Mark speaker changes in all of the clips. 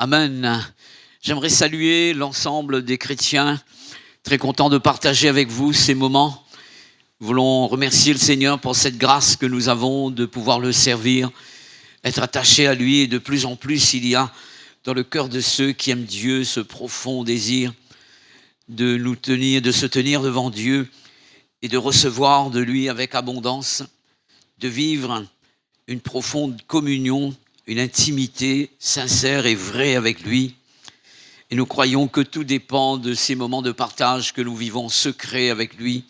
Speaker 1: Amen. J'aimerais saluer l'ensemble des chrétiens. Très content de partager avec vous ces moments. Nous voulons remercier le Seigneur pour cette grâce que nous avons de pouvoir le servir, être attachés à lui. Et de plus en plus, il y a dans le cœur de ceux qui aiment Dieu ce profond désir de nous tenir, de se tenir devant Dieu et de recevoir de lui avec abondance, de vivre une profonde communion, une intimité sincère et vraie avec lui. Et nous croyons que tout dépend de ces moments de partage que nous vivons secrets avec lui.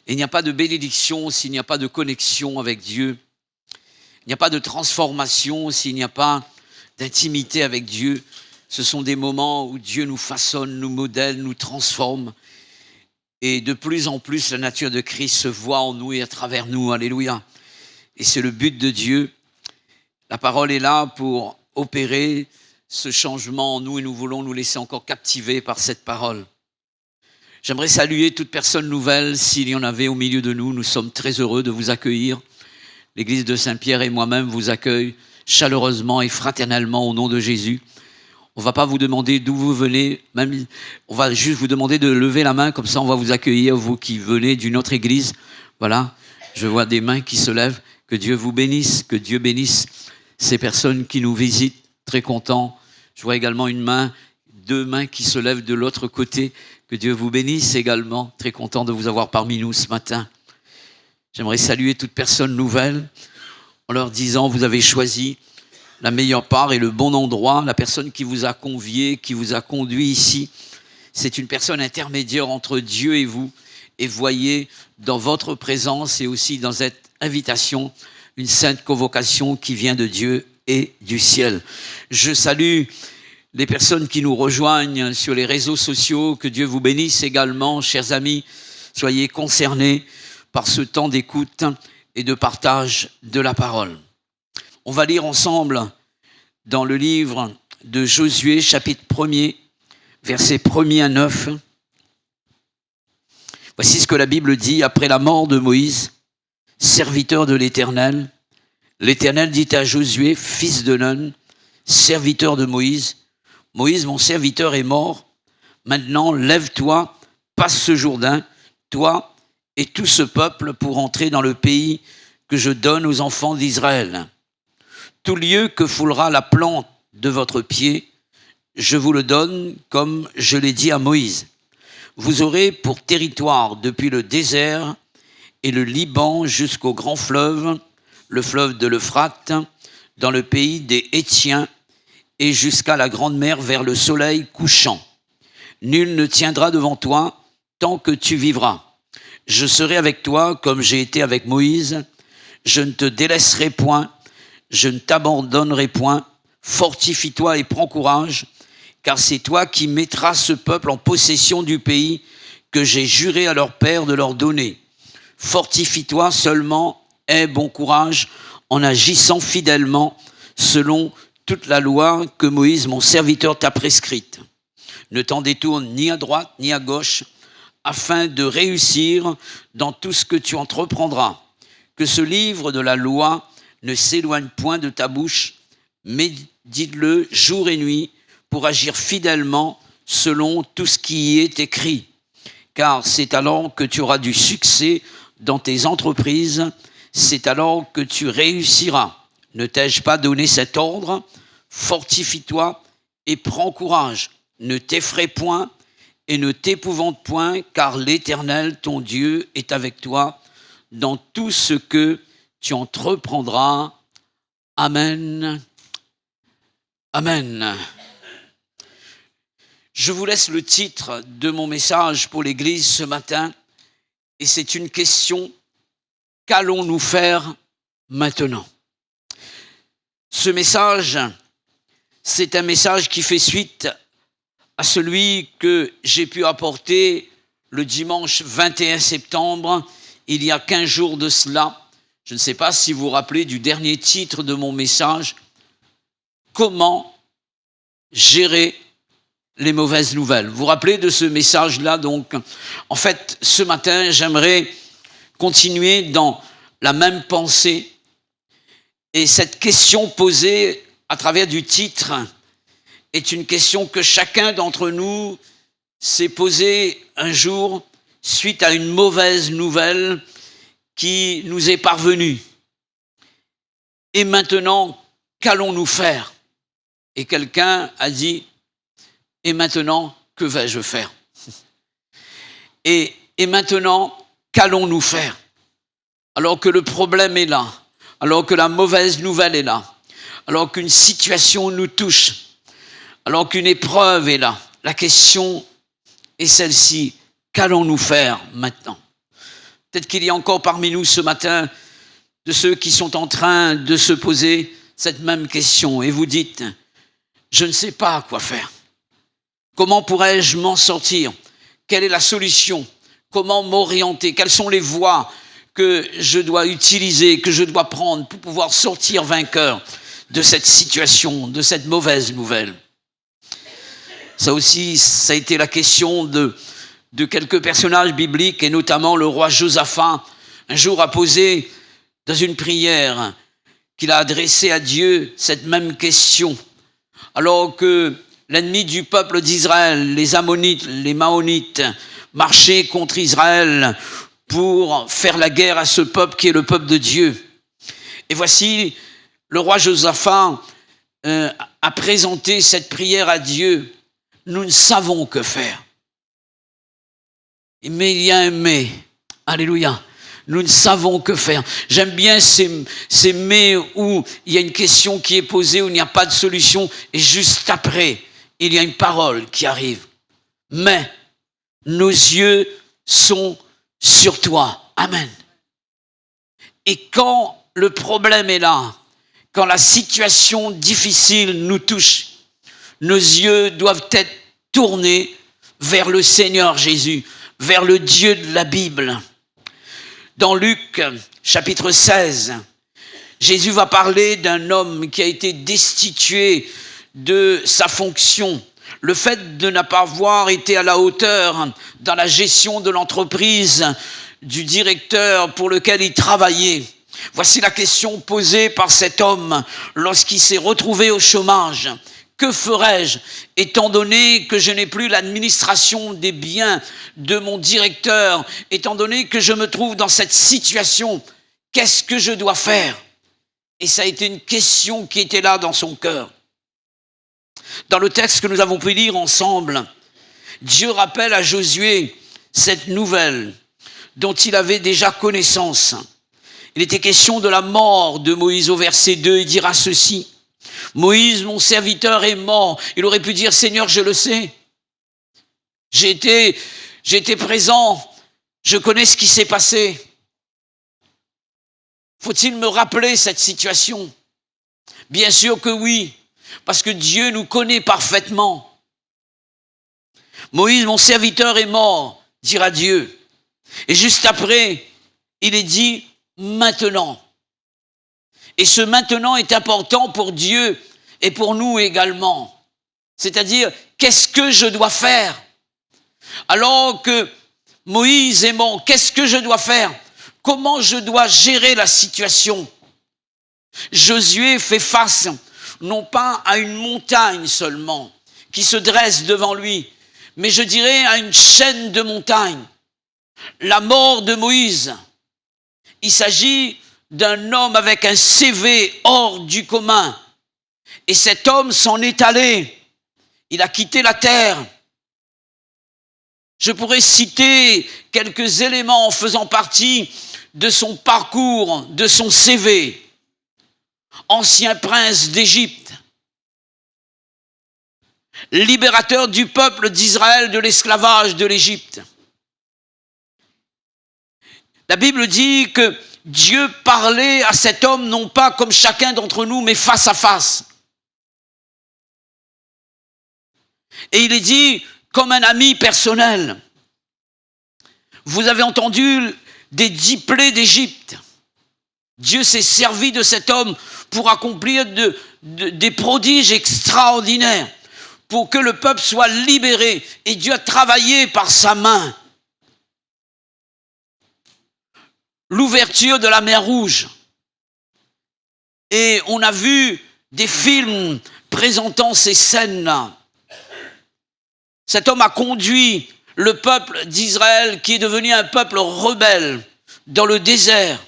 Speaker 1: Et il n'y a pas de bénédiction s'il n'y a pas de connexion avec Dieu. Il n'y a pas de transformation s'il n'y a pas d'intimité avec Dieu. Ce sont des moments où Dieu nous façonne, nous modèle, nous transforme. Et de plus en plus, la nature de Christ se voit en nous et à travers nous. Alléluia. Et c'est le but de Dieu. La parole est là pour opérer ce changement en nous et nous voulons nous laisser encore captiver par cette parole. J'aimerais saluer toute personne nouvelle, s'il y en avait au milieu de nous. Nous sommes très heureux de vous accueillir. L'église de Saint-Pierre et moi-même vous accueillent chaleureusement et fraternellement au nom de Jésus. On ne va pas vous demander d'où vous venez, même on va juste vous demander de lever la main, comme ça on va vous accueillir, vous qui venez d'une autre église. Voilà, je vois des mains qui se lèvent. Que Dieu vous bénisse, que Dieu bénisse ces personnes qui nous visitent. Très content. Je vois également deux mains qui se lèvent de l'autre côté. Que Dieu vous bénisse également. Très content de vous avoir parmi nous ce matin. J'aimerais saluer toute personne nouvelle en leur disant, vous avez choisi la meilleure part et le bon endroit. La personne qui vous a convié, qui vous a conduit ici, c'est une personne intermédiaire entre Dieu et vous. Et voyez dans votre présence et aussi dans cette invitation une sainte convocation qui vient de Dieu et du ciel. Je salue les personnes qui nous rejoignent sur les réseaux sociaux. Que Dieu vous bénisse également, chers amis. Soyez concernés par ce temps d'écoute et de partage de la parole. On va lire ensemble dans le livre de Josué, chapitre 1er, versets 1er à 9. Voici ce que la Bible dit. Après la mort de Moïse, serviteur de l'Éternel, l'Éternel dit à Josué, fils de Nun, serviteur de Moïse, Moïse, mon serviteur, est mort. Maintenant, lève-toi, passe ce Jourdain, toi et tout ce peuple, pour entrer dans le pays que je donne aux enfants d'Israël. Tout lieu que foulera la plante de votre pied, je vous le donne comme je l'ai dit à Moïse. Vous aurez pour territoire depuis le désert et le Liban jusqu'au grand fleuve, le fleuve de l'Euphrate, dans le pays des Hétiens et jusqu'à la grande mer vers le soleil couchant. Nul ne tiendra devant toi tant que tu vivras. Je serai avec toi comme j'ai été avec Moïse. Je ne te délaisserai point, je ne t'abandonnerai point. Fortifie-toi et prends courage, car c'est toi qui mettras ce peuple en possession du pays que j'ai juré à leur père de leur donner. Fortifie-toi seulement, aie bon courage en agissant fidèlement selon toute la loi que Moïse, mon serviteur, t'a prescrite. Ne t'en détourne ni à droite ni à gauche, afin de réussir dans tout ce que tu entreprendras. Que ce livre de la loi ne s'éloigne point de ta bouche, médite-le jour et nuit, pour agir fidèlement selon tout ce qui y est écrit. Car c'est alors que tu auras du succès dans tes entreprises, c'est alors que tu réussiras. Ne t'ai-je pas donné cet ordre? Fortifie-toi et prends courage. Ne t'effraie point et ne t'épouvante point, car l'Éternel, ton Dieu, est avec toi dans tout ce que tu entreprendras. Amen. Amen. Je vous laisse le titre de mon message pour l'Église ce matin, et c'est une question: qu'allons-nous faire maintenant? Ce message, c'est un message qui fait suite à celui que j'ai pu apporter le dimanche 21 septembre, il y a 15 jours de cela. Je ne sais pas si vous vous rappelez du dernier titre de mon message: comment gérer les mauvaises nouvelles. Vous vous rappelez de ce message-là? Donc, en fait, ce matin, j'aimerais continuer dans la même pensée. Et cette question posée à travers du titre, est une question que chacun d'entre nous s'est posée un jour suite à une mauvaise nouvelle qui nous est parvenue. Et maintenant, qu'allons-nous faire? Et quelqu'un a dit, et maintenant, que vais-je faire? Et maintenant, qu'allons-nous faire? Alors que le problème est là, alors que la mauvaise nouvelle est là, alors qu'une situation nous touche, alors qu'une épreuve est là, la question est celle-ci, qu'allons-nous faire maintenant? Peut-être qu'il y a encore parmi nous ce matin de ceux qui sont en train de se poser cette même question et vous dites, je ne sais pas quoi faire. Comment pourrais-je m'en sortir? Quelle est la solution? Comment m'orienter? Quelles sont les voies que je dois utiliser, que je dois prendre pour pouvoir sortir vainqueur de cette situation, de cette mauvaise nouvelle? Ça aussi, ça a été la question de quelques personnages bibliques, et notamment le roi Josaphat, un jour a posé dans une prière qu'il a adressée à Dieu cette même question. Alors que l'ennemi du peuple d'Israël, les Ammonites, les Maonites, marchaient contre Israël pour faire la guerre à ce peuple qui est le peuple de Dieu. Et voici, le roi Josaphat a présenté cette prière à Dieu. Nous ne savons que faire. Mais il y a un mais. Alléluia. Nous ne savons que faire. J'aime bien ces mais où il y a une question qui est posée, où il n'y a pas de solution, et juste après, il y a une parole qui arrive. Mais nos yeux sont sur toi. Amen. Et quand le problème est là, quand la situation difficile nous touche, nos yeux doivent être tournés vers le Seigneur Jésus, vers le Dieu de la Bible. Dans Luc, chapitre 16, Jésus va parler d'un homme qui a été destitué de sa fonction. Le fait de ne pas avoir été à la hauteur dans la gestion de l'entreprise du directeur pour lequel il travaillait. Voici la question posée par cet homme lorsqu'il s'est retrouvé au chômage. Que ferais-je, étant donné que je n'ai plus l'administration des biens de mon directeur, étant donné que je me trouve dans cette situation, qu'est-ce que je dois faire? Et ça a été une question qui était là dans son cœur. Dans le texte que nous avons pu lire ensemble, Dieu rappelle à Josué cette nouvelle dont il avait déjà connaissance. Il était question de la mort de Moïse au verset 2, il dira ceci. Moïse, mon serviteur, est mort. Il aurait pu dire, Seigneur, je le sais. J'ai été présent. Je connais ce qui s'est passé. Faut-il me rappeler cette situation? Bien sûr que oui, parce que Dieu nous connaît parfaitement. Moïse, mon serviteur, est mort, dira Dieu. Et juste après, il est dit, maintenant. Et ce maintenant est important pour Dieu et pour nous également. C'est-à-dire, qu'est-ce que je dois faire? Alors que Moïse est mort, qu'est-ce que je dois faire? Comment je dois gérer la situation? Josué fait face, non pas à une montagne seulement, qui se dresse devant lui, mais je dirais à une chaîne de montagnes. La mort de Moïse, il s'agit d'un homme avec un CV hors du commun. Et cet homme s'en est allé. Il a quitté la terre. Je pourrais citer quelques éléments en faisant partie de son parcours, de son CV. Ancien prince d'Égypte, libérateur du peuple d'Israël de l'esclavage de l'Égypte. La Bible dit que Dieu parlait à cet homme non pas comme chacun d'entre nous, mais face à face. Et il est dit comme un ami personnel. Vous avez entendu des 10 plaies d'Égypte. Dieu s'est servi de cet homme pour accomplir des prodiges extraordinaires, pour que le peuple soit libéré. Et Dieu a travaillé par sa main. L'ouverture de la mer Rouge. Et on a vu des films présentant ces scènes-là. Cet homme a conduit le peuple d'Israël, qui est devenu un peuple rebelle, dans le désert.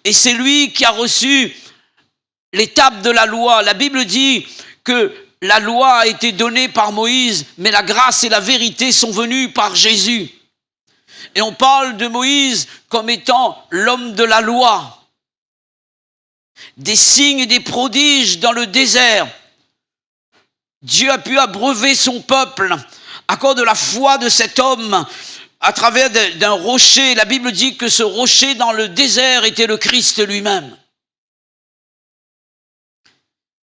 Speaker 1: Et c'est lui qui a reçu l'étape de la loi. La Bible dit que la loi a été donnée par Moïse, mais la grâce et la vérité sont venues par Jésus. Et on parle de Moïse comme étant l'homme de la loi. Des signes et des prodiges dans le désert. Dieu a pu abreuver son peuple à cause de la foi de cet homme à travers d'un rocher. La Bible dit que ce rocher dans le désert était le Christ lui-même.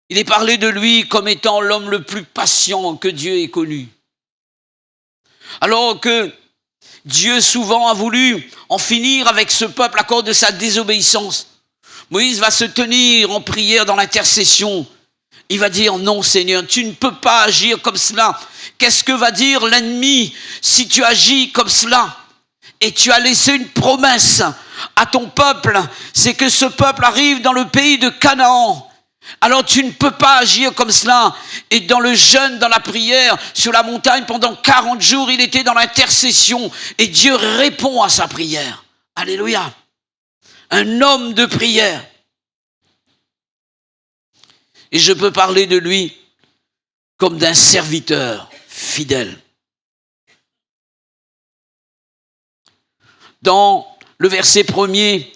Speaker 1: Il est parlé de lui comme étant l'homme le plus patient que Dieu ait connu. Alors que Dieu souvent a voulu en finir avec ce peuple à cause de sa désobéissance, Moïse va se tenir en prière dans l'intercession. Il va dire, non Seigneur, tu ne peux pas agir comme cela. Qu'est-ce que va dire l'ennemi si tu agis comme cela? Et tu as laissé une promesse à ton peuple, c'est que ce peuple arrive dans le pays de Canaan. Alors tu ne peux pas agir comme cela. Et dans le jeûne, dans la prière, sur la montagne, pendant 40 jours, il était dans l'intercession. Et Dieu répond à sa prière. Alléluia. Un homme de prière. Et je peux parler de lui comme d'un serviteur fidèle. Dans le verset 1er,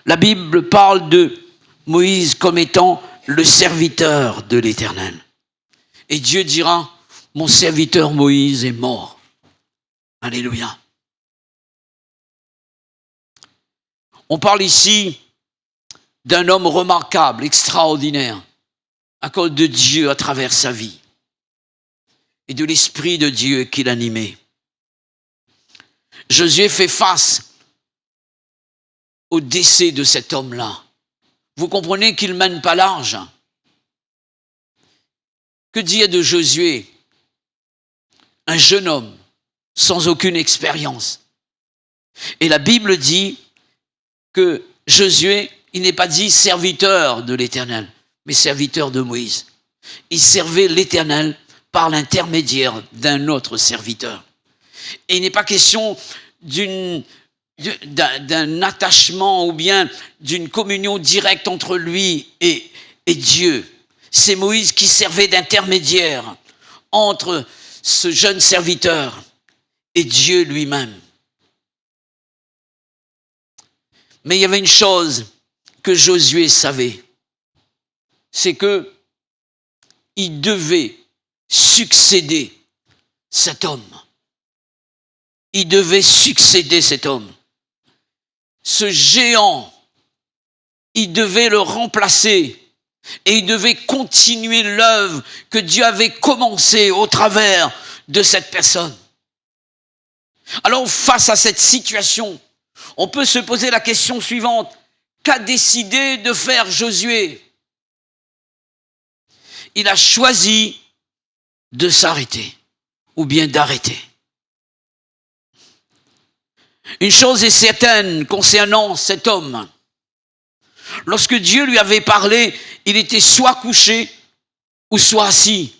Speaker 1: la Bible parle de Moïse comme étant le serviteur de l'Éternel. Et Dieu dira, mon serviteur Moïse est mort. Alléluia. On parle ici d'un homme remarquable, extraordinaire, à cause de Dieu à travers sa vie et de l'Esprit de Dieu qui l'animait. Josué fait face au décès de cet homme-là. Vous comprenez qu'il ne mène pas large. Que dire de Josué? Un jeune homme sans aucune expérience. Et la Bible dit que Josué, il n'est pas dit serviteur de l'Éternel, mais serviteur de Moïse. Il servait l'Éternel par l'intermédiaire d'un autre serviteur. Et il n'est pas question d'un attachement ou bien d'une communion directe entre lui et Dieu. C'est Moïse qui servait d'intermédiaire entre ce jeune serviteur et Dieu lui-même. Mais il y avait une chose que Josué savait, c'est que il devait succéder cet homme. Il devait succéder cet homme. Ce géant, il devait le remplacer et il devait continuer l'œuvre que Dieu avait commencée au travers de cette personne. Alors, face à cette situation, on peut se poser la question suivante. Qu'a décidé de faire Josué? Il a choisi de s'arrêter ou bien d'arrêter. Une chose est certaine concernant cet homme. Lorsque Dieu lui avait parlé, il était soit couché ou soit assis.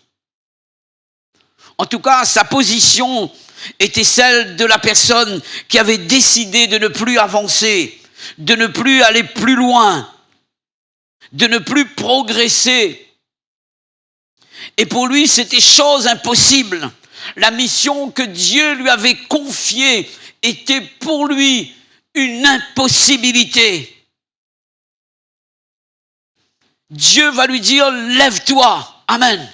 Speaker 1: En tout cas, sa position était celle de la personne qui avait décidé de ne plus avancer, de ne plus aller plus loin, de ne plus progresser. Et pour lui, c'était chose impossible. La mission que Dieu lui avait confiée était pour lui une impossibilité. Dieu va lui dire, lève-toi. Amen.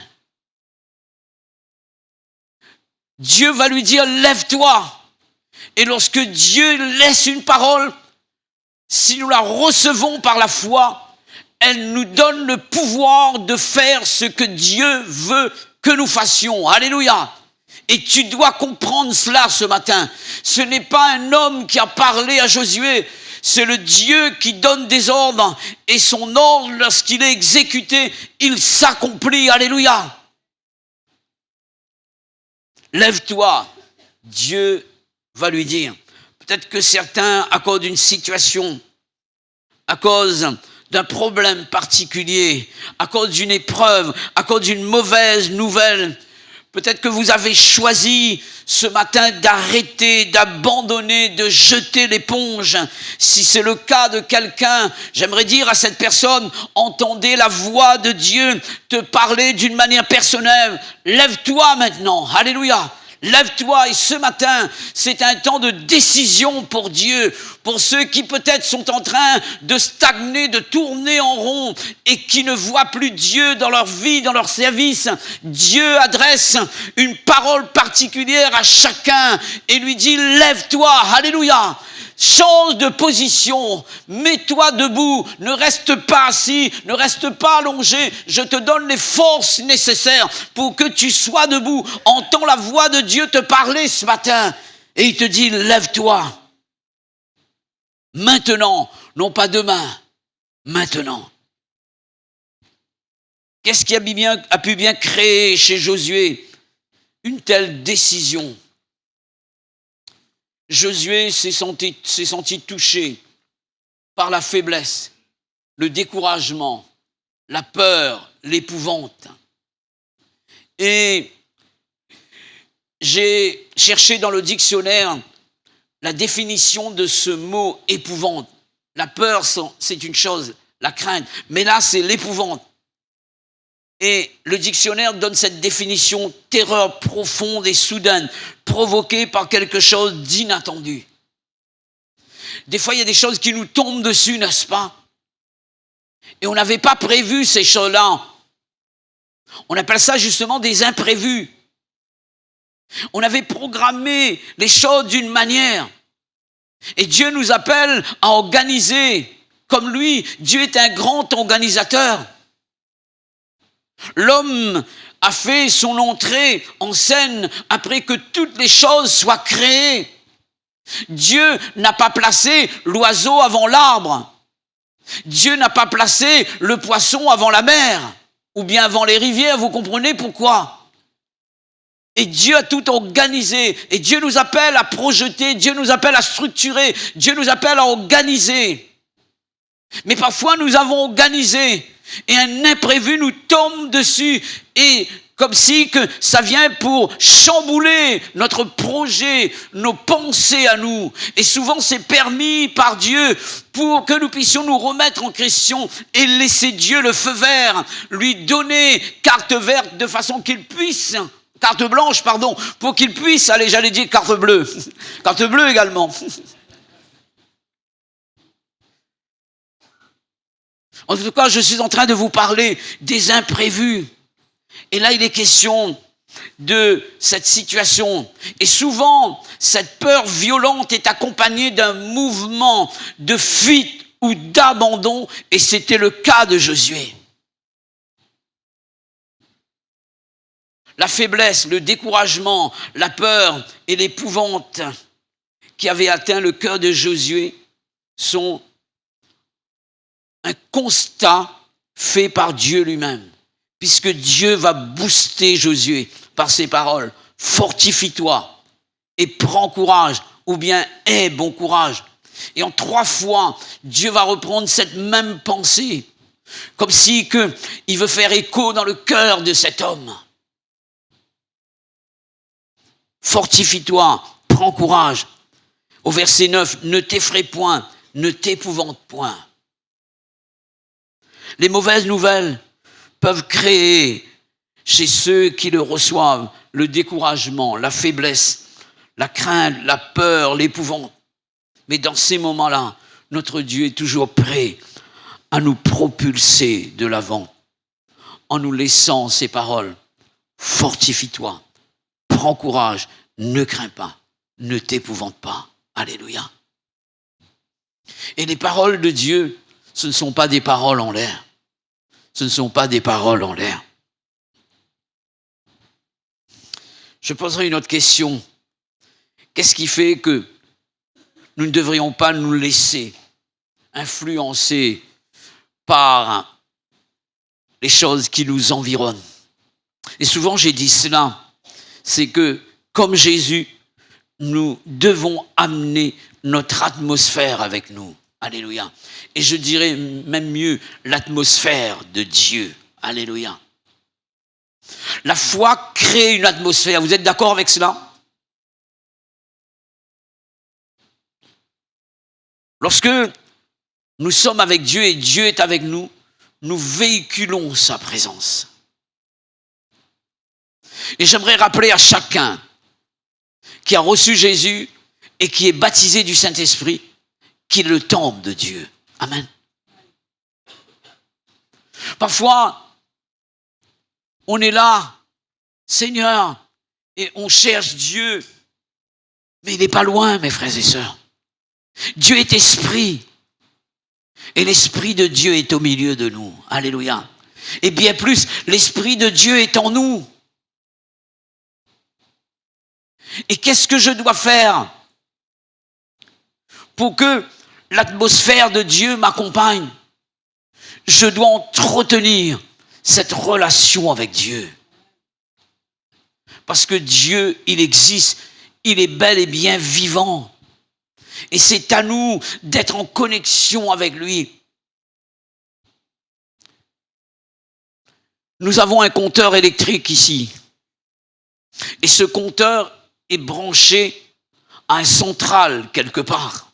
Speaker 1: Dieu va lui dire, lève-toi. Et lorsque Dieu laisse une parole, si nous la recevons par la foi, elle nous donne le pouvoir de faire ce que Dieu veut que nous fassions. Alléluia. Et tu dois comprendre cela ce matin. Ce n'est pas un homme qui a parlé à Josué, c'est le Dieu qui donne des ordres et son ordre, lorsqu'il est exécuté, il s'accomplit. Alléluia. Lève-toi. Dieu va lui dire. Peut-être que certains, à cause d'une situation, à cause d'un problème particulier, à cause d'une épreuve, à cause d'une mauvaise nouvelle, peut-être que vous avez choisi ce matin d'arrêter, d'abandonner, de jeter l'éponge. Si c'est le cas de quelqu'un, j'aimerais dire à cette personne, entendez la voix de Dieu te parler d'une manière personnelle. Lève-toi maintenant. Alléluia. Lève-toi, et ce matin, c'est un temps de décision pour Dieu, pour ceux qui peut-être sont en train de stagner, de tourner en rond et qui ne voient plus Dieu dans leur vie, dans leur service. Dieu adresse une parole particulière à chacun et lui dit, lève-toi, alléluia. Change de position, mets-toi debout, ne reste pas assis, ne reste pas allongé. Je te donne les forces nécessaires pour que tu sois debout. Entends la voix de Dieu te parler ce matin et il te dit, lève-toi. Maintenant, non pas demain, maintenant. Qu'est-ce qui a pu bien créer chez Josué une telle décision? Josué s'est senti touché par la faiblesse, le découragement, la peur, l'épouvante. Et j'ai cherché dans le dictionnaire la définition de ce mot épouvante. La peur, c'est une chose, la crainte, mais là, c'est l'épouvante. Et le dictionnaire donne cette définition, terreur profonde et soudaine, provoquée par quelque chose d'inattendu. Des fois, il y a des choses qui nous tombent dessus, n'est-ce pas? Et on n'avait pas prévu ces choses-là. On appelle ça justement des imprévus. On avait programmé les choses d'une manière. Et Dieu nous appelle à organiser comme lui. Dieu est un grand organisateur. L'homme a fait son entrée en scène après que toutes les choses soient créées. Dieu n'a pas placé l'oiseau avant l'arbre. Dieu n'a pas placé le poisson avant la mer, ou bien avant les rivières, vous comprenez pourquoi? Et Dieu a tout organisé. Et Dieu nous appelle à projeter, Dieu nous appelle à structurer, Dieu nous appelle à organiser. Mais parfois nous avons organisé et un imprévu nous tombe dessus et comme si que ça vient pour chambouler notre projet, nos pensées à nous. Et souvent c'est permis par Dieu pour que nous puissions nous remettre en question et laisser Dieu le feu vert, lui donner carte verte de façon qu'il puisse, carte blanche pardon, pour qu'il puisse, allez j'allais dire carte bleue, carte bleue également. En tout cas, je suis en train de vous parler des imprévus. Et là, il est question de cette situation. Et souvent, cette peur violente est accompagnée d'un mouvement de fuite ou d'abandon. Et c'était le cas de Josué. La faiblesse, le découragement, la peur et l'épouvante qui avaient atteint le cœur de Josué sont un constat fait par Dieu lui-même, puisque Dieu va booster Josué par ses paroles. Fortifie-toi et prends courage, ou bien aie bon courage. Et en 3 fois, Dieu va reprendre cette même pensée, comme si il veut faire écho dans le cœur de cet homme. Fortifie-toi, prends courage. Au verset 9, ne t'effraie point, ne t'épouvante point. Les mauvaises nouvelles peuvent créer chez ceux qui le reçoivent le découragement, la faiblesse, la crainte, la peur, l'épouvante. Mais dans ces moments-là, notre Dieu est toujours prêt à nous propulser de l'avant en nous laissant ces paroles. Fortifie-toi, prends courage, ne crains pas, ne t'épouvante pas. Alléluia. Et les paroles de Dieu, ce ne sont pas des paroles en l'air. Ce ne sont pas des paroles en l'air. Je poserai une autre question. Qu'est-ce qui fait que nous ne devrions pas nous laisser influencer par les choses qui nous environnent? Et souvent j'ai dit cela, c'est que comme Jésus, nous devons amener notre atmosphère avec nous. Alléluia. Et je dirais même mieux, l'atmosphère de Dieu. Alléluia. La foi crée une atmosphère. Vous êtes d'accord avec cela? Lorsque nous sommes avec Dieu et Dieu est avec nous, nous véhiculons sa présence. Et j'aimerais rappeler à chacun qui a reçu Jésus et qui est baptisé du Saint-Esprit qu'il est le temple de Dieu. Amen. Parfois, on est là, Seigneur, et on cherche Dieu, mais il n'est pas loin, mes frères et sœurs. Dieu est esprit, et l'esprit de Dieu est au milieu de nous. Alléluia. Et bien plus, l'esprit de Dieu est en nous. Et qu'est-ce que je dois faire pour que l'atmosphère de Dieu m'accompagne? Je dois entretenir cette relation avec Dieu. Parce que Dieu, il existe, il est bel et bien vivant. Et c'est à nous d'être en connexion avec lui. Nous avons un compteur électrique ici. Et ce compteur est branché à un central quelque part.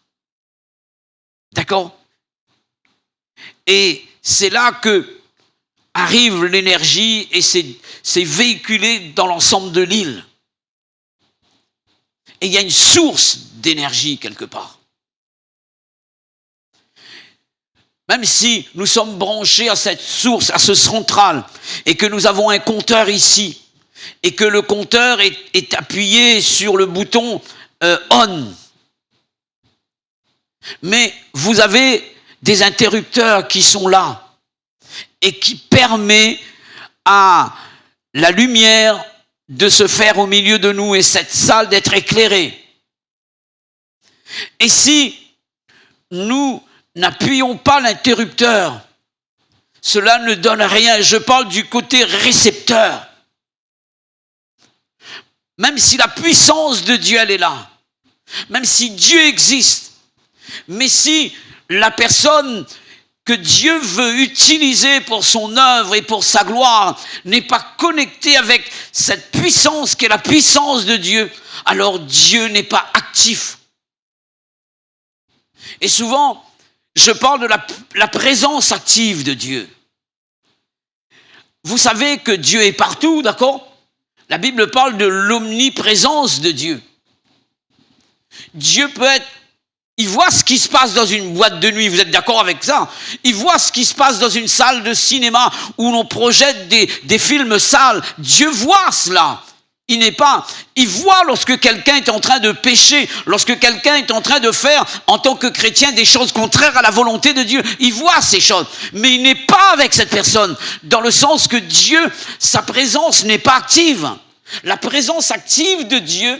Speaker 1: D'accord? Et c'est là que arrive l'énergie et c'est véhiculé dans l'ensemble de l'île. Et il y a une source d'énergie quelque part. Même si nous sommes branchés à cette source, à ce central, et que nous avons un compteur ici, et que le compteur est appuyé sur le bouton on. Mais vous avez des interrupteurs qui sont là et qui permettent à la lumière de se faire au milieu de nous et cette salle d'être éclairée. Et si nous n'appuyons pas l'interrupteur, cela ne donne rien. Je parle du côté récepteur. Même si la puissance de Dieu, elle est là, même si Dieu existe, mais si la personne que Dieu veut utiliser pour son œuvre et pour sa gloire n'est pas connectée avec cette puissance qui est la puissance de Dieu, alors Dieu n'est pas actif. Et souvent, je parle de la présence active de Dieu. Vous savez que Dieu est partout, d'accord? La Bible parle de l'omniprésence de Dieu. Dieu peut être, il voit ce qui se passe dans une boîte de nuit, vous êtes d'accord avec ça? Il voit ce qui se passe dans une salle de cinéma où l'on projette des films sales. Dieu voit cela. Il voit lorsque quelqu'un est en train de pécher, lorsque quelqu'un est en train de faire, en tant que chrétien, des choses contraires à la volonté de Dieu. Il voit ces choses, mais il n'est pas avec cette personne, dans le sens que Dieu, sa présence n'est pas active. La présence active de Dieu,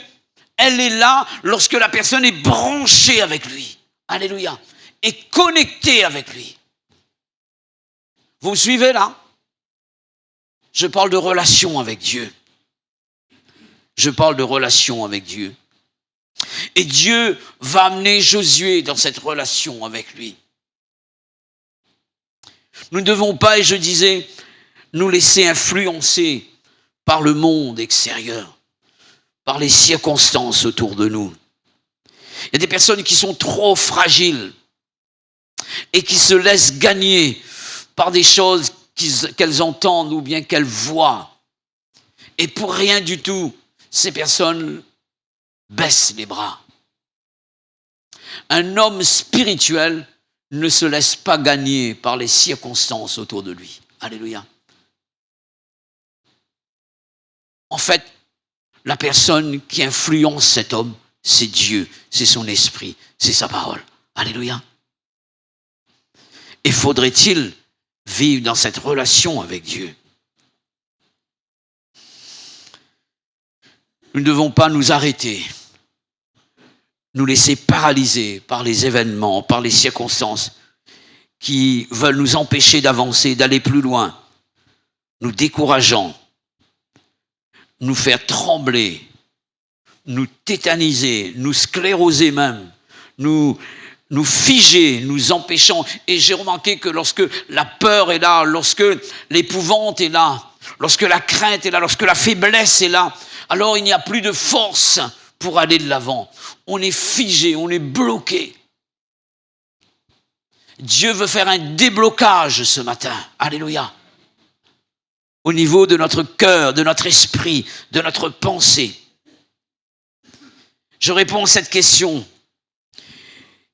Speaker 1: elle est là lorsque la personne est branchée avec lui. Alléluia. Et connectée avec lui. Vous me suivez là? Je parle de relation avec Dieu. Je parle de relation avec Dieu. Et Dieu va amener Josué dans cette relation avec lui. Nous ne devons pas, et je disais, nous laisser influencer par le monde extérieur, par les circonstances autour de nous. Il y a des personnes qui sont trop fragiles et qui se laissent gagner par des choses qu'elles entendent ou bien qu'elles voient. Et pour rien du tout, ces personnes baissent les bras. Un homme spirituel ne se laisse pas gagner par les circonstances autour de lui. Alléluia. En fait, la personne qui influence cet homme, c'est Dieu, c'est son esprit, c'est sa parole. Alléluia. Et faudrait-il vivre dans cette relation avec Dieu? Nous ne devons pas nous arrêter, nous laisser paralyser par les événements, par les circonstances qui veulent nous empêcher d'avancer, d'aller plus loin, nous décourageant, nous faire trembler, nous tétaniser, nous scléroser même, nous nous figer, nous empêchant. Et j'ai remarqué que lorsque la peur est là, lorsque l'épouvante est là, lorsque la crainte est là, lorsque la faiblesse est là, alors il n'y a plus de force pour aller de l'avant. On est figé, on est bloqué. Dieu veut faire un déblocage ce matin. Alléluia. Au niveau de notre cœur, de notre esprit, de notre pensée. Je réponds à cette question.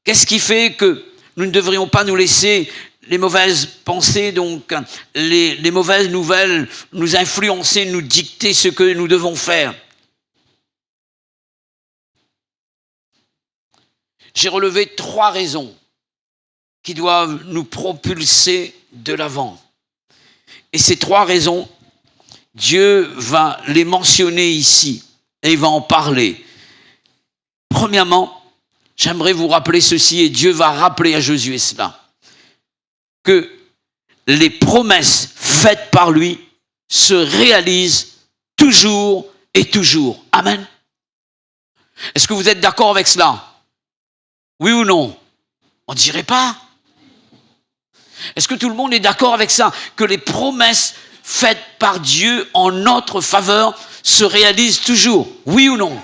Speaker 1: Qu'est-ce qui fait que nous ne devrions pas nous laisser les mauvaises pensées, donc les mauvaises nouvelles, nous influencer, nous dicter ce que nous devons faire? J'ai relevé 3 raisons qui doivent nous propulser de l'avant. Et ces 3 raisons, Dieu va les mentionner ici et il va en parler. Premièrement, j'aimerais vous rappeler ceci, et Dieu va rappeler à Josué cela, que les promesses faites par lui se réalisent toujours et toujours. Amen. Est-ce que vous êtes d'accord avec cela? Oui ou non? On ne dirait pas. Est-ce que tout le monde est d'accord avec ça? Que les promesses faites par Dieu en notre faveur se réalisent toujours? Oui ou non?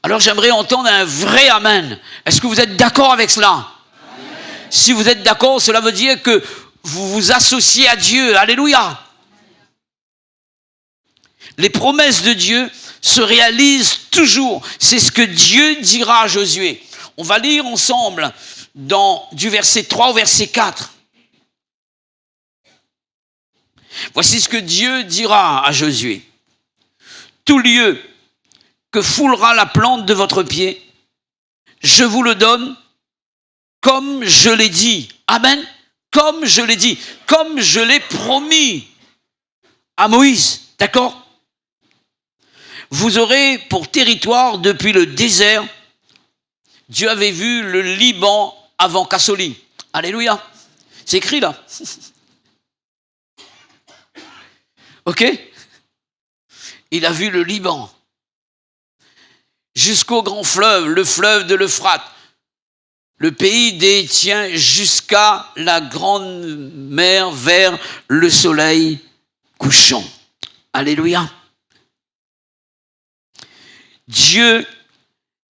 Speaker 1: Alors j'aimerais entendre un vrai amen. Est-ce que vous êtes d'accord avec cela? Amen. Si vous êtes d'accord, cela veut dire que vous vous associez à Dieu. Alléluia. Les promesses de Dieu se réalisent toujours. C'est ce que Dieu dira à Josué. On va lire ensemble du verset 3 au verset 4. Voici ce que Dieu dira à Josué. Tout lieu que foulera la plante de votre pied, je vous le donne comme je l'ai dit. Amen. Comme je l'ai dit. Comme je l'ai promis à Moïse. D'accord? Vous aurez pour territoire depuis le désert. Dieu avait vu le Liban avant Kassoli. Alléluia. C'est écrit là. Ok? Il a vu le Liban. Jusqu'au grand fleuve, le fleuve de l'Euphrate, le pays des Hétiens, jusqu'à la grande mer vers le soleil couchant. Alléluia. Dieu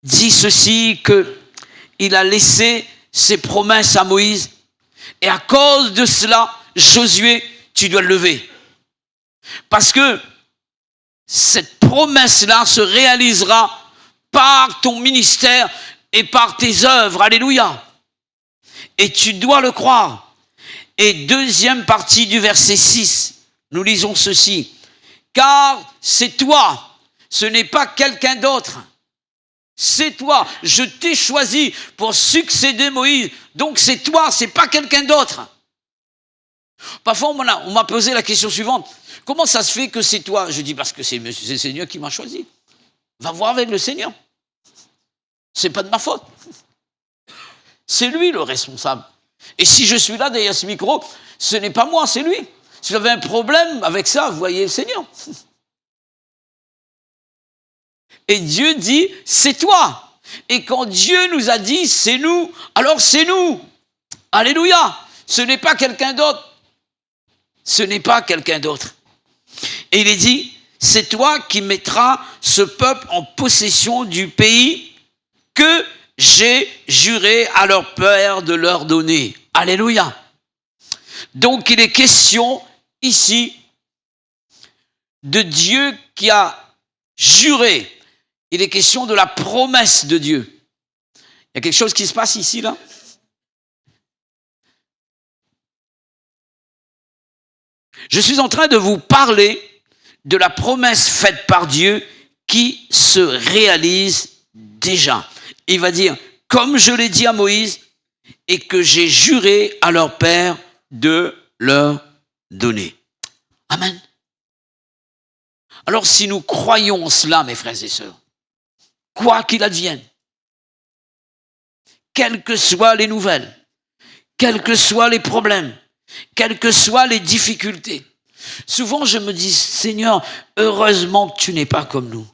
Speaker 1: dit ceci, qu'il a laissé ses promesses à Moïse, et à cause de cela, Josué, tu dois le lever. Parce que cette promesse-là se réalisera par ton ministère et par tes œuvres. Alléluia. Et tu dois le croire. Et deuxième partie du verset 6, nous lisons ceci. Car c'est toi, ce n'est pas quelqu'un d'autre. C'est toi, je t'ai choisi pour succéder Moïse. Donc c'est toi, c'est pas quelqu'un d'autre. Parfois on m'a posé la question suivante. Comment ça se fait que c'est toi? Je dis parce que c'est le Seigneur qui m'a choisi. Va voir avec le Seigneur. C'est pas de ma faute. C'est lui le responsable. Et si je suis là derrière ce micro, ce n'est pas moi, c'est lui. Si j'avais un problème avec ça, vous voyez le Seigneur. Et Dieu dit, c'est toi. Et quand Dieu nous a dit, c'est nous, alors c'est nous. Alléluia. Ce n'est pas quelqu'un d'autre. Ce n'est pas quelqu'un d'autre. Et il est dit, c'est toi qui mettras ce peuple en possession du pays que j'ai juré à leur père de leur donner. Alléluia. Donc il est question ici de Dieu qui a juré. Il est question de la promesse de Dieu. Il y a quelque chose qui se passe ici, là? Je suis en train de vous parler de la promesse faite par Dieu qui se réalise déjà. Il va dire, comme je l'ai dit à Moïse, et que j'ai juré à leur père de leur donner. Amen. Alors si nous croyons cela, mes frères et sœurs, quoi qu'il advienne, quelles que soient les nouvelles, quels que soient les problèmes, quelles que soient les difficultés, souvent je me dis, Seigneur, heureusement que tu n'es pas comme nous.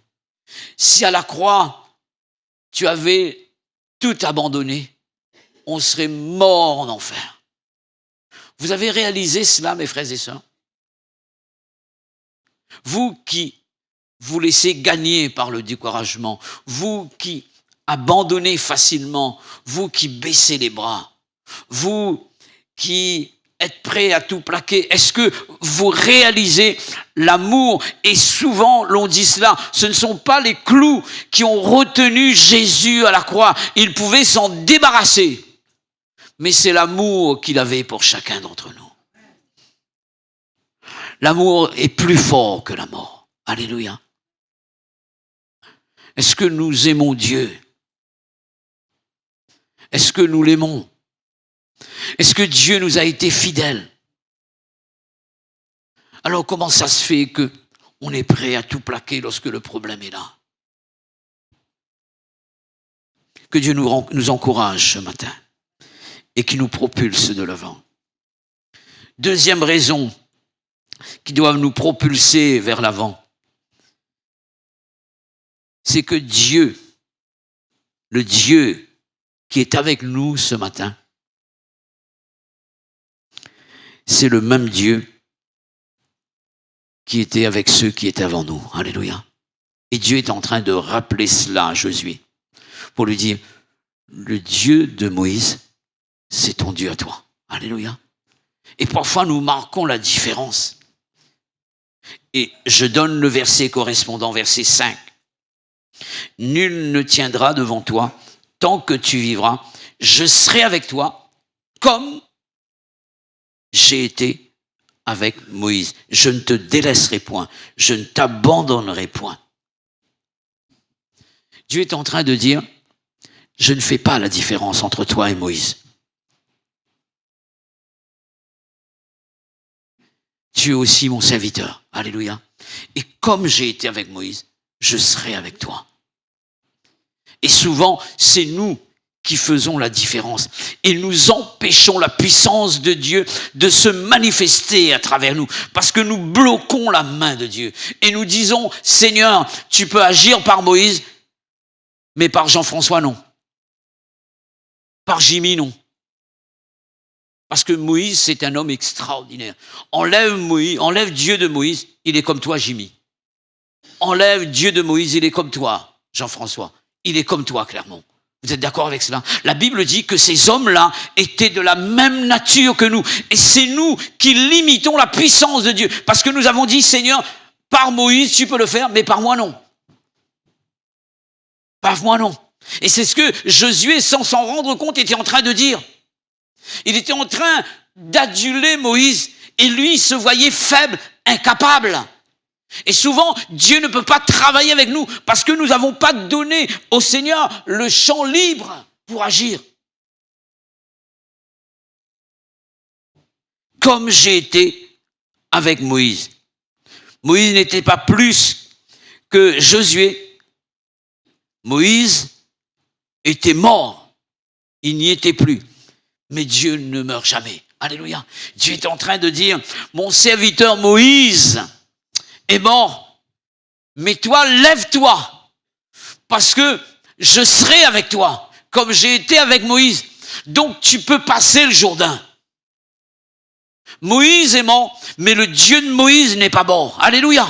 Speaker 1: Si à la croix, tu avais tout abandonné, on serait mort en enfer. Vous avez réalisé cela, mes frères et sœurs? Vous qui vous laissez gagner par le découragement, vous qui abandonnez facilement, vous qui baissez les bras, vous qui êtes prêts à tout plaquer, est-ce que vous réalisez l'amour? Et souvent, l'on dit cela, ce ne sont pas les clous qui ont retenu Jésus à la croix, il pouvait s'en débarrasser, mais c'est l'amour qu'il avait pour chacun d'entre nous. L'amour est plus fort que la mort. Alléluia. Est-ce que nous aimons Dieu? Est-ce que nous l'aimons? Est-ce que Dieu nous a été fidèle? Alors comment ça se fait qu'on est prêt à tout plaquer lorsque le problème est là? Que Dieu nous encourage ce matin et qui nous propulse de l'avant. Deuxième raison qui doit nous propulser vers l'avant, c'est que Dieu, le Dieu qui est avec nous ce matin, c'est le même Dieu qui était avec ceux qui étaient avant nous. Alléluia. Et Dieu est en train de rappeler cela à Josué pour lui dire, le Dieu de Moïse, c'est ton Dieu à toi. Alléluia. Et parfois nous marquons la différence. Et je donne le verset correspondant, verset 5. Nul ne tiendra devant toi tant que tu vivras. Je serai avec toi comme j'ai été avec Moïse. Je ne te délaisserai point. Je ne t'abandonnerai point. Dieu est en train de dire, je ne fais pas la différence entre toi et Moïse. Tu es aussi mon serviteur. Alléluia. Et comme j'ai été avec Moïse, je serai avec toi. Et souvent, c'est nous qui faisons la différence. Et nous empêchons la puissance de Dieu de se manifester à travers nous. Parce que nous bloquons la main de Dieu. Et nous disons, Seigneur, tu peux agir par Moïse, mais par Jean-François, non. Par Jimmy, non. Parce que Moïse, c'est un homme extraordinaire. Enlève Dieu de Moïse, il est comme toi, Jimmy. Enlève Dieu de Moïse, il est comme toi, Jean-François. Il est comme toi, Clermont. Vous êtes d'accord avec cela? La Bible dit que ces hommes-là étaient de la même nature que nous. Et c'est nous qui limitons la puissance de Dieu. Parce que nous avons dit, Seigneur, par Moïse, tu peux le faire, mais par moi, non. Par moi, non. Et c'est ce que Josué, sans s'en rendre compte, était en train de dire. Il était en train d'aduler Moïse. Et lui, se voyait faible, incapable. Et souvent, Dieu ne peut pas travailler avec nous parce que nous n'avons pas donné au Seigneur le champ libre pour agir. Comme j'ai été avec Moïse. Moïse n'était pas plus que Josué. Moïse était mort. Il n'y était plus. Mais Dieu ne meurt jamais. Alléluia. Dieu est en train de dire, mon serviteur Moïse est mort, mais toi, lève-toi, parce que je serai avec toi, comme j'ai été avec Moïse. Donc tu peux passer le Jourdain. Moïse est mort, mais le Dieu de Moïse n'est pas mort. Alléluia.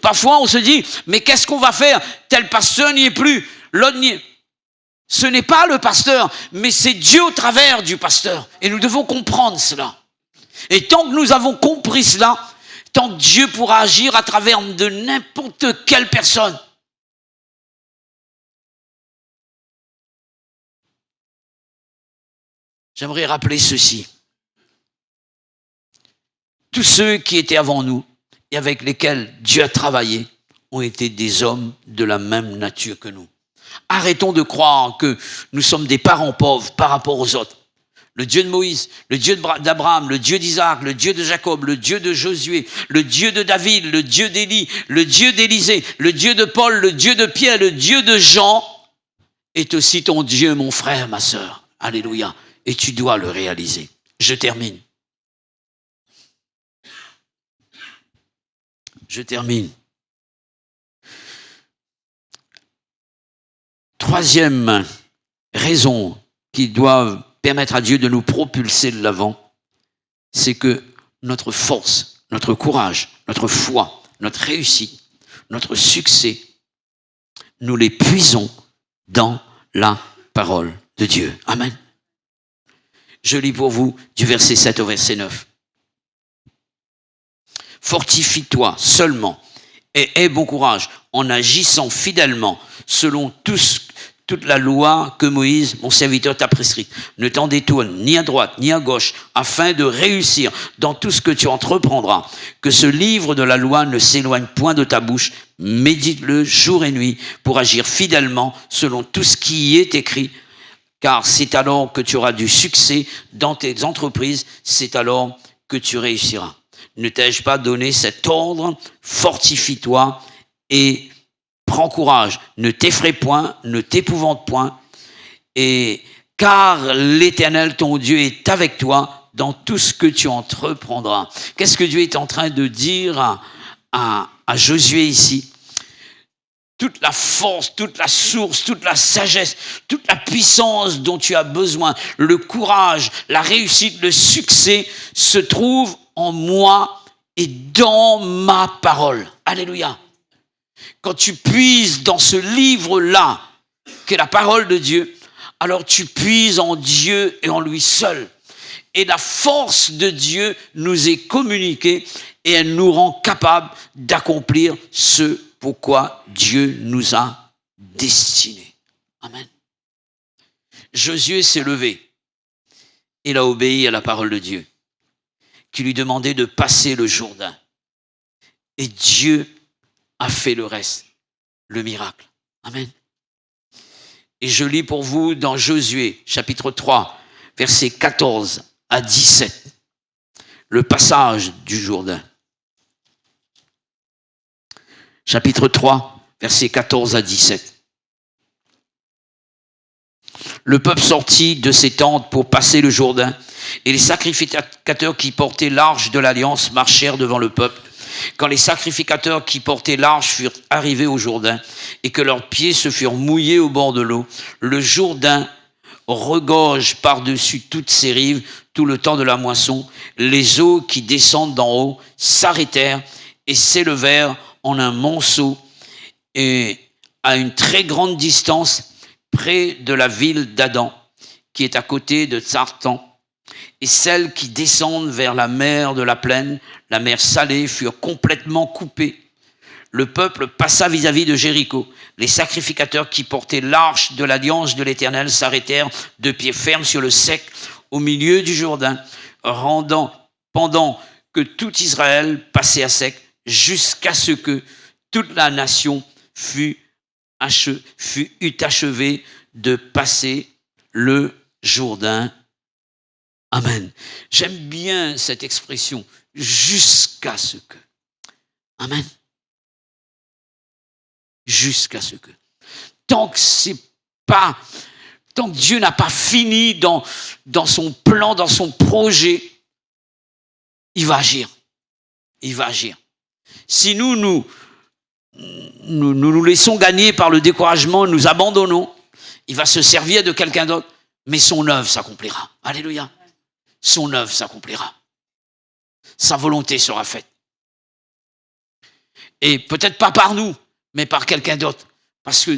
Speaker 1: Parfois, on se dit, mais qu'est-ce qu'on va faire? Tel pasteur n'y est plus, l'autre n'y est. Ce n'est pas le pasteur, mais c'est Dieu au travers du pasteur. Et nous devons comprendre cela. Et tant que nous avons compris cela, tant que Dieu pourra agir à travers de n'importe quelle personne. J'aimerais rappeler ceci. Tous ceux qui étaient avant nous et avec lesquels Dieu a travaillé ont été des hommes de la même nature que nous. Arrêtons de croire que nous sommes des parents pauvres par rapport aux autres. Le Dieu de Moïse, le Dieu d'Abraham, le Dieu d'Isaac, le Dieu de Jacob, le Dieu de Josué, le Dieu de David, le Dieu d'Élie, le Dieu d'Élisée, le Dieu de Paul, le Dieu de Pierre, le Dieu de Jean est aussi ton Dieu, mon frère, ma sœur. Alléluia. Et tu dois le réaliser. Je termine. troisième raison qui doit permettre à Dieu de nous propulser de l'avant, c'est que notre force, notre courage, notre foi, notre réussite, notre succès, nous les puisons dans la parole de Dieu. Amen. Je lis pour vous du verset 7 au verset 9. Fortifie-toi seulement et aie bon courage en agissant fidèlement selon toute la loi que Moïse, mon serviteur, t'a prescrite. Ne t'en détourne ni à droite ni à gauche afin de réussir dans tout ce que tu entreprendras. Que ce livre de la loi ne s'éloigne point de ta bouche. Médite-le jour et nuit pour agir fidèlement selon tout ce qui y est écrit. Car c'est alors que tu auras du succès dans tes entreprises. C'est alors que tu réussiras. Ne t'ai-je pas donné cet ordre? Fortifie-toi et prends courage. Ne t'effraie point, ne t'épouvante point. Car l'Éternel, ton Dieu, est avec toi dans tout ce que tu entreprendras. Qu'est-ce que Dieu est en train de dire à Josué ici? Toute la force, toute la source, toute la sagesse, toute la puissance dont tu as besoin, le courage, la réussite, le succès se trouve en moi et dans ma parole. Alléluia. Quand tu puises dans ce livre-là, qui est la parole de Dieu, alors tu puises en Dieu et en lui seul. Et la force de Dieu nous est communiquée et elle nous rend capables d'accomplir ce pourquoi Dieu nous a destinés. Amen. Josué s'est levé. Il a obéi à la parole de Dieu, qui lui demandait de passer le Jourdain. Et Dieu a fait le reste, le miracle. Amen. Et je lis pour vous dans Josué, chapitre 3, versets 14 à 17, le passage du Jourdain. Chapitre 3, versets 14 à 17. Le peuple sortit de ses tentes pour passer le Jourdain, et les sacrificateurs qui portaient l'arche de l'alliance marchèrent devant le peuple. Quand les sacrificateurs qui portaient l'arche furent arrivés au Jourdain, et que leurs pieds se furent mouillés au bord de l'eau, le Jourdain regorge par-dessus toutes ses rives tout le temps de la moisson. Les eaux qui descendent d'en haut s'arrêtèrent et s'élevèrent en un monceau et à une très grande distance près de la ville d'Adam, qui est à côté de Tsartan. Et celles qui descendent vers la mer de la plaine, la mer salée, furent complètement coupées. Le peuple passa vis-à-vis de Jéricho. Les sacrificateurs qui portaient l'arche de l'alliance de l'Éternel s'arrêtèrent de pied ferme sur le sec au milieu du Jourdain, pendant que tout Israël passait à sec, jusqu'à ce que toute la nation eut achevé de passer le Jourdain. Amen. J'aime bien cette expression, jusqu'à ce que. Amen. Jusqu'à ce que. Tant que Dieu n'a pas fini dans son plan, dans son projet, il va agir. Il va agir. Si nous laissons gagner par le découragement, nous abandonnons, il va se servir de quelqu'un d'autre, mais son œuvre s'accomplira. Alléluia. Son œuvre s'accomplira. Sa volonté sera faite. Et peut-être pas par nous, mais par quelqu'un d'autre. Parce que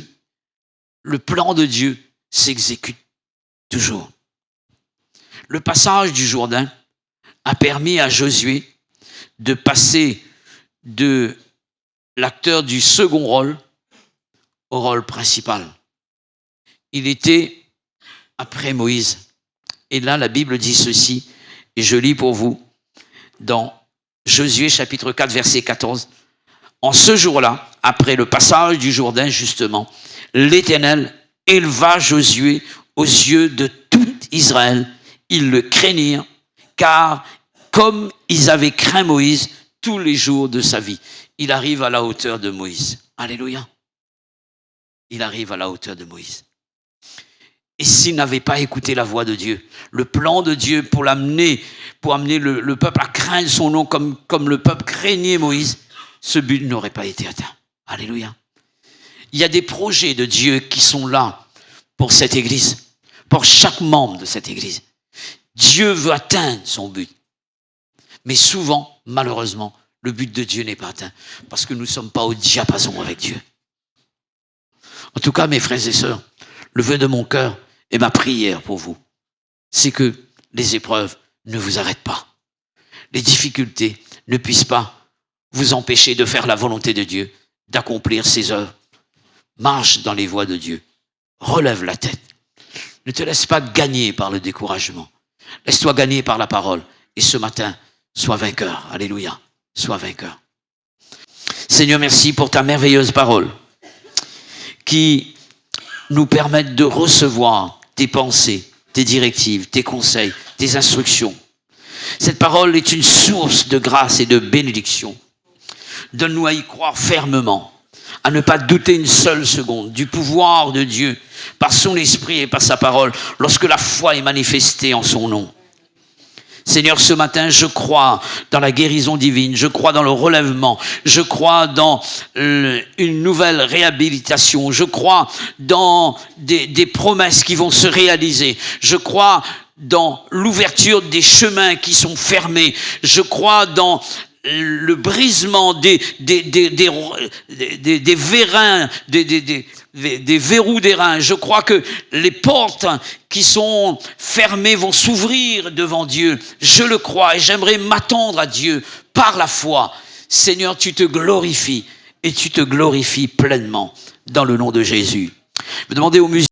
Speaker 1: le plan de Dieu s'exécute toujours. Le passage du Jourdain a permis à Josué de passer de l'acteur du second rôle au rôle principal. Il était après Moïse. Et là, la Bible dit ceci, et je lis pour vous, dans Josué chapitre 4, verset 14. En ce jour-là, après le passage du Jourdain, justement, l'Éternel éleva Josué aux yeux de tout Israël. Ils le craignirent, car comme ils avaient craint Moïse tous les jours de sa vie, il arrive à la hauteur de Moïse. Alléluia. Il arrive à la hauteur de Moïse. Et s'il n'avait pas écouté la voix de Dieu, le plan de Dieu pour amener le peuple à craindre son nom comme le peuple craignait Moïse, ce but n'aurait pas été atteint. Alléluia. Il y a des projets de Dieu qui sont là pour cette église, pour chaque membre de cette église. Dieu veut atteindre son but. Mais souvent, malheureusement, le but de Dieu n'est pas atteint parce que nous ne sommes pas au diapason avec Dieu. En tout cas, mes frères et sœurs, le vœu de mon cœur et ma prière pour vous, c'est que les épreuves ne vous arrêtent pas. Les difficultés ne puissent pas vous empêcher de faire la volonté de Dieu, d'accomplir ses œuvres. Marche dans les voies de Dieu. Relève la tête. Ne te laisse pas gagner par le découragement. Laisse-toi gagner par la parole. Et ce matin, sois vainqueur. Alléluia. Sois vainqueur. Seigneur, merci pour ta merveilleuse parole qui nous permettent de recevoir tes pensées, tes directives, tes conseils, tes instructions. Cette parole est une source de grâce et de bénédiction. Donne-nous à y croire fermement, à ne pas douter une seule seconde du pouvoir de Dieu par son esprit et par sa parole lorsque la foi est manifestée en son nom. Seigneur, ce matin, je crois dans la guérison divine, je crois dans le relèvement, je crois dans une nouvelle réhabilitation, je crois dans des promesses qui vont se réaliser, je crois dans l'ouverture des chemins qui sont fermés, je crois dans le brisement des vérins, des verrous d'airain. Je crois que les portes qui sont fermées vont s'ouvrir devant Dieu. Je le crois et j'aimerais m'attendre à Dieu par la foi. Seigneur, tu te glorifies et tu te glorifies pleinement dans le nom de Jésus. Je vais demander aux musiciens